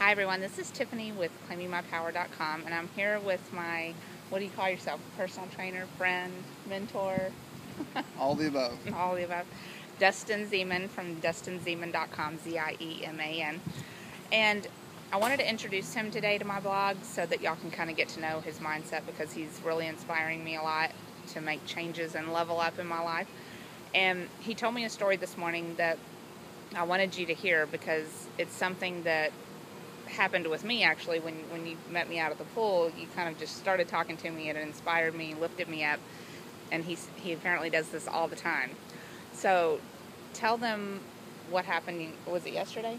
Hi everyone, this is Tiffany with ClaimingMyPower.com, and I'm here with my, what do you call yourself, personal trainer, friend, mentor? All the above. All the above. Dustin Zeman from DustinZeman.com, Z-I-E-M-A-N. And I wanted to introduce him today to my blog so that y'all can kind of get to know his mindset, because he's really inspiring me a lot to make changes and level up in my life. And he told me a story this morning that I wanted you to hear, because it's something that happened with me actually when you met me out at the pool. You kind of just started talking to me and it inspired me, lifted me up, and he apparently does this all the time. So tell them what happened. Was it yesterday?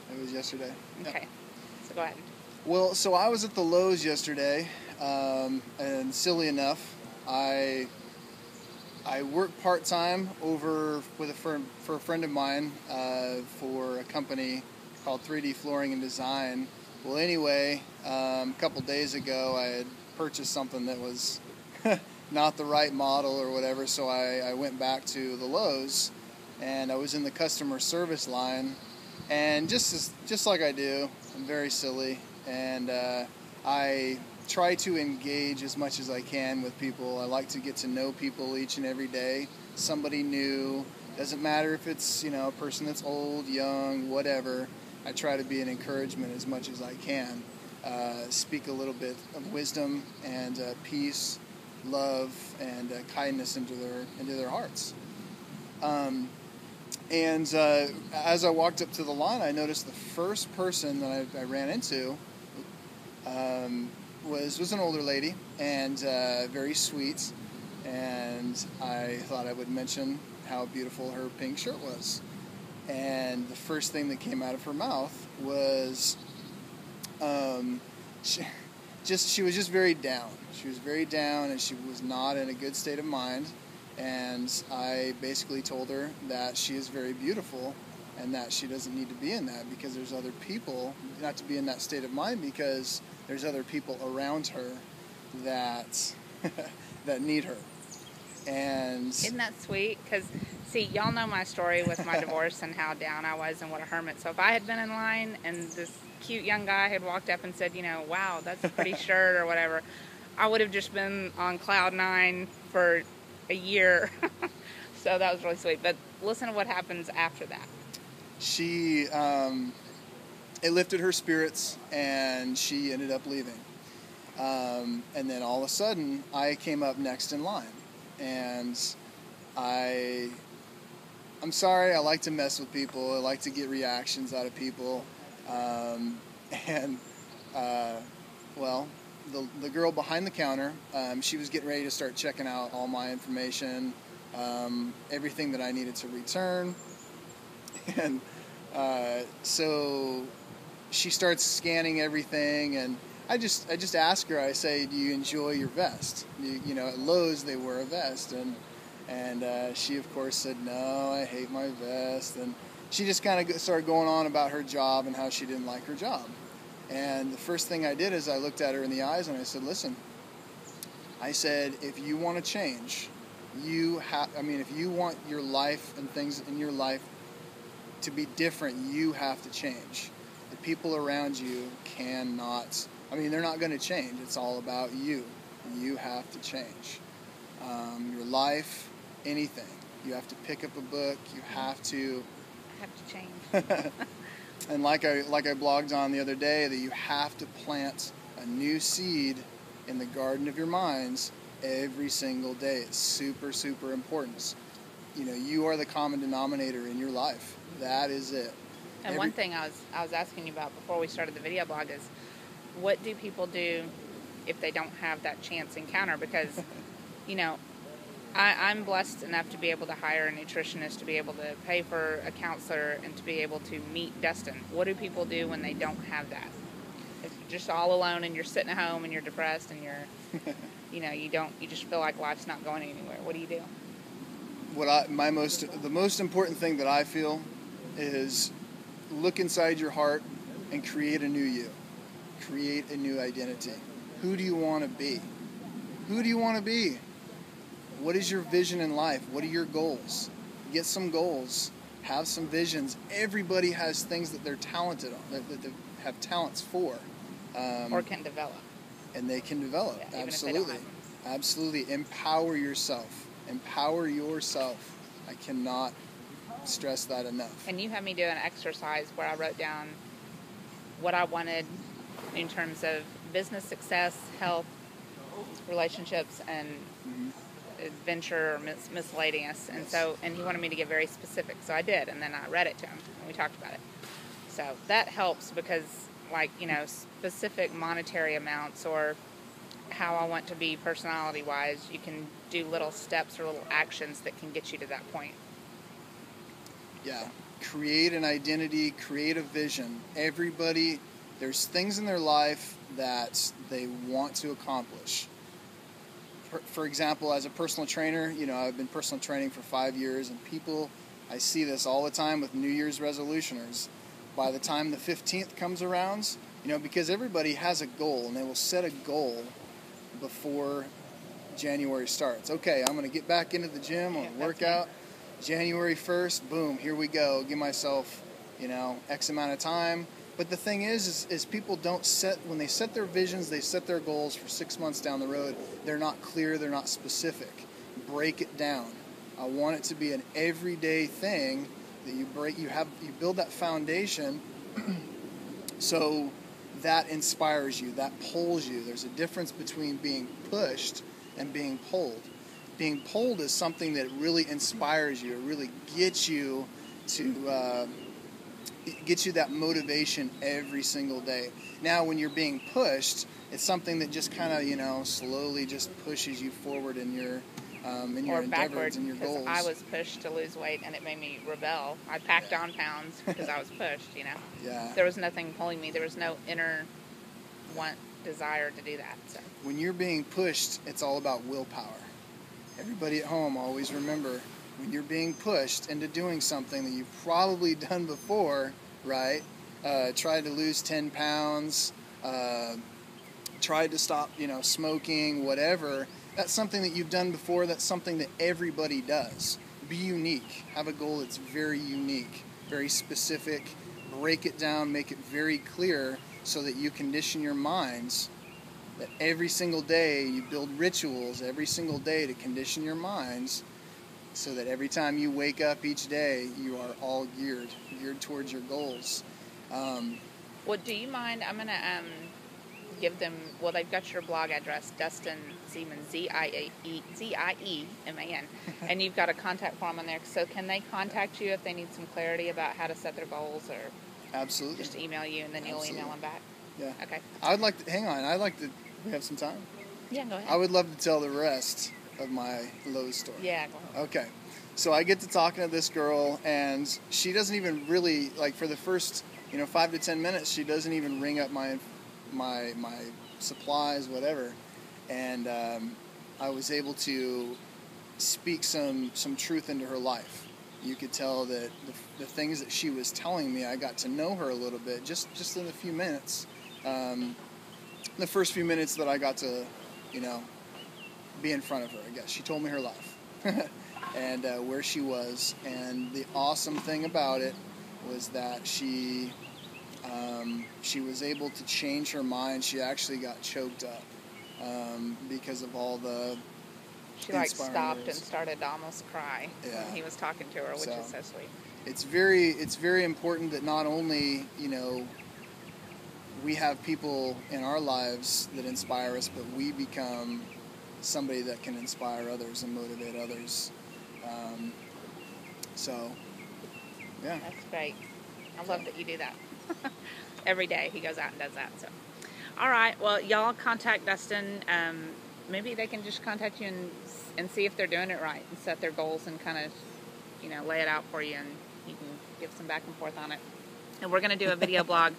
It was yesterday. Okay. Yep. So go ahead. Well, so I was at the Lowe's yesterday, and silly enough, I work part-time over with for a friend of mine for a company called 3D Flooring and Design. Well, anyway, a couple days ago, I had purchased something that was not the right model or whatever, so I went back to the Lowe's, and I was in the customer service line, and just like I do, I'm very silly, and I try to engage as much as I can with people. I like to get to know people each and every day, somebody new. Doesn't matter if it's, a person that's old, young, whatever. I try to be an encouragement as much as I can. Speak a little bit of wisdom and peace, love, and kindness into their hearts. And as I walked up to the line, I noticed the first person that I ran into was an older lady, and very sweet. And I thought I would mention how beautiful her pink shirt was. And the first thing that came out of her mouth was, she was just very down. She was very down, and she was not in a good state of mind. And I basically told her that she is very beautiful, and that she doesn't need to be in that, because there's other people, not to be in that state of mind, because there's other people around her that that need her. And Isn't that sweet? Because, see, y'all know my story with my divorce and how down I was and what a hermit. So if I had been in line and this cute young guy had walked up and said, wow, that's a pretty shirt or whatever, I would have just been on cloud nine for a year. So that was really sweet. But listen to what happens after that. She, it lifted her spirits, and she ended up leaving. And then all of a sudden, I came up next in line. And I'm sorry, I like to mess with people. I like to get reactions out of people. Well, the girl behind the counter, she was getting ready to start checking out all my information, everything that I needed to return. And so she starts scanning everything, and I just ask her, I say, do you enjoy your vest? At Lowe's they wear a vest, and she of course said, no, I hate my vest. And she just kind of started going on about her job and how she didn't like her job. And the first thing I did is I looked at her in the eyes and I said, listen, I said, if you want to change, if you want your life and things in your life to be different, you have to change. The people around you cannot, they're not going to change. It's all about you. You have to change. Your life, anything. You have to pick up a book. You have to change. And like I blogged on the other day, that you have to plant a new seed in the garden of your minds every single day. It's super, super important. You are the common denominator in your life. That is it. And one thing I was asking you about before we started the video blog is, what do people do if they don't have that chance encounter? Because, I'm blessed enough to be able to hire a nutritionist, to be able to pay for a counselor, and to be able to meet Dustin. What do people do when they don't have that? If you're just all alone and you're sitting at home and you're depressed and you're, you just feel like life's not going anywhere. What do you do? The most important thing that I feel is look inside your heart and create a new you. Create a new identity. Who do you want to be? Who do you want to be? What is your vision in life? What are your goals? Get some goals Have some visions. Everybody has things that they're talented on, that they have talents for. Or can develop. And they can develop. Yeah, Absolutely. Absolutely. Empower yourself. Empower yourself. I cannot stress that enough. And you had me do an exercise where I wrote down what I wanted in terms of business success, health, relationships, and adventure or miscellaneous. And he wanted me to get very specific. So I did, and then I read it to him, and we talked about it. So that helps because, like, specific monetary amounts or how I want to be personality-wise, you can do little steps or little actions that can get you to that point. Yeah. Create an identity, create a vision. Everybody, there's things in their life that they want to accomplish. For example, as a personal trainer, I've been personal training for 5 years, and I see this all the time with New Year's resolutioners. By the time the 15th comes around, because everybody has a goal, and they will set a goal before January starts. Okay, I'm going to get back into the gym, I'm going to work out. January 1st, boom, here we go. Give myself, X amount of time. But the thing is people don't when they set their visions, they set their goals for 6 months down the road. They're not clear, they're not specific. Break it down. I want it to be an everyday thing that you build that foundation so that inspires you, that pulls you. There's a difference between being pushed and being pulled. Being pulled is something that really inspires you. It really gets you to get you that motivation every single day. Now, when you're being pushed, it's something that just kind of, slowly just pushes you forward in your endeavors and your goals. I was pushed to lose weight, and it made me rebel. I packed on pounds because I was pushed, Yeah. There was nothing pulling me. There was no inner desire to do that. So. When you're being pushed, it's all about willpower. Everybody at home, always remember, when you're being pushed into doing something that you've probably done before, right? Tried to lose 10 pounds, tried to stop, smoking, whatever. That's something that you've done before. That's something that everybody does. Be unique. Have a goal that's very unique, very specific. Break it down, make it very clear so that you condition your minds that every single day you build rituals every single day to condition your minds so that every time you wake up each day, you are all geared towards your goals. Well, do you mind? I'm going to give them, they've got your blog address, Dustin Zieman, Zieman, and you've got a contact form on there. So can they contact you if they need some clarity about how to set their goals, or absolutely just email you and then you'll email them back? Yeah. Okay. We have some time? Yeah, go ahead. I would love to tell the rest of my Lowe's story. Yeah, go ahead. Okay. So I get to talking to this girl, and she doesn't even really, for the first, 5 to 10 minutes, she doesn't even ring up my supplies, whatever. And I was able to speak some truth into her life. You could tell that the things that she was telling me, I got to know her a little bit, just in a few minutes. The first few minutes that I got to, be in front of her, I guess. She told me her life and where she was. And the awesome thing about it was that she was able to change her mind. She actually got choked up because of all the She stopped and started to almost cry when he was talking to her, which is so sweet. It's very important that not only, we have people in our lives that inspire us, but we become somebody that can inspire others and motivate others. Yeah. That's great. I love that you do that. Every day he goes out and does that. So, all right. Well, y'all contact Dustin. Maybe they can just contact you and see if they're doing it right and set their goals and kind of, lay it out for you, and you can give some back and forth on it. And we're going to do a video blog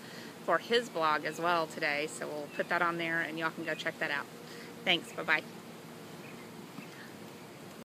for his blog as well today, so we'll put that on there and y'all can go check that out. Thanks. Bye-bye.